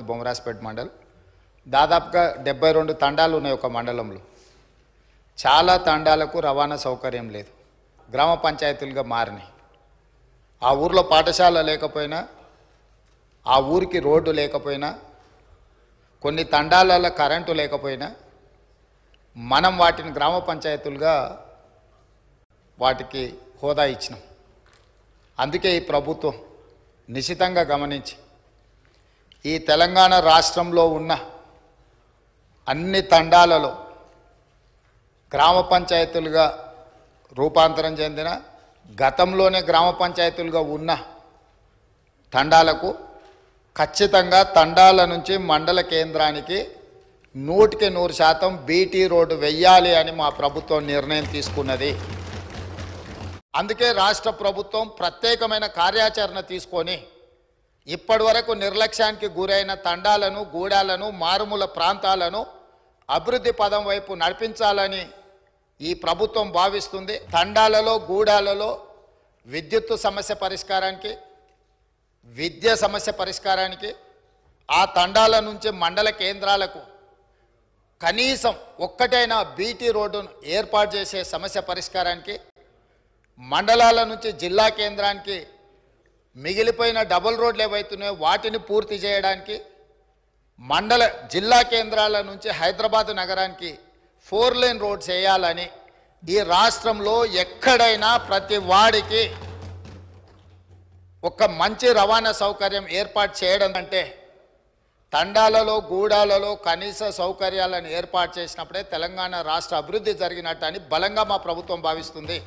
బొమ్మరాజ్పేట మండల్ దాదాపుగా 72 తండాలు ఉన్నాయి ఒక మండలంలో. చాలా తండాలకు రవాణా సౌకర్యం లేదు, గ్రామ పంచాయతీలుగా మారినాయి. ఆ ఊర్లో పాఠశాల లేకపోయినా, ఆ ఊరికి రోడ్డు లేకపోయినా, కొన్ని తండాలలో కరెంటు లేకపోయినా మనం వాటిని గ్రామ పంచాయతీలుగా వాటికి హోదా ఇచ్చినాం. అందుకే ఈ ప్రభుత్వం నిశితంగా గమనించి ఈ తెలంగాణ రాష్ట్రంలో ఉన్న అన్ని తండాలలో గ్రామ పంచాయతీలుగా రూపాంతరం చెందిన, గతంలోనే గ్రామ పంచాయతీలుగా ఉన్న తండాలకు ఖచ్చితంగా తండాల నుంచి మండల కేంద్రానికి 100% బీటీ రోడ్డు వెయ్యాలి అని మా ప్రభుత్వం నిర్ణయం తీసుకున్నది. అందుకే రాష్ట్ర ప్రభుత్వం ప్రత్యేకమైన కార్యాచరణ తీసుకొని ఇప్పటి వరకు నిర్లక్ష్యానికి గురైన తండాలను, గూడాలను, మారుమూల ప్రాంతాలను అభివృద్ధి పదం వైపు నడిపించాలని ఈ ప్రభుత్వం భావిస్తుంది. తండాలలో, గూడాలలో విద్యుత్తు సమస్య పరిష్కారానికి, విద్య సమస్య పరిష్కారానికి, ఆ తండాల నుంచి మండల కేంద్రాలకు కనీసం ఒక్కటైనా బీటీ రోడ్డును ఏర్పాటు చేసే సమస్య పరిష్కారానికి, మండలాల నుంచి జిల్లా కేంద్రానికి మిగిలిపోయిన డబుల్ రోడ్లు ఏవైతున్నాయో వాటిని పూర్తి చేయడానికి, జిల్లా కేంద్రాల నుంచి హైదరాబాద్ నగరానికి 4 లేన్ రోడ్స్ వేయాలని ఈ రాష్ట్రంలో ఎక్కడైనా ప్రతి వాడికి ఒక మంచి రవాణా సౌకర్యం ఏర్పాటు చేయడం అంటే తండాలలో, గూడాలలో కనీస సౌకర్యాలను ఏర్పాటు చేసినప్పుడే తెలంగాణ రాష్ట్ర అభివృద్ధి జరిగినట్టు అని బలంగా మా ప్రభుత్వం భావిస్తుంది.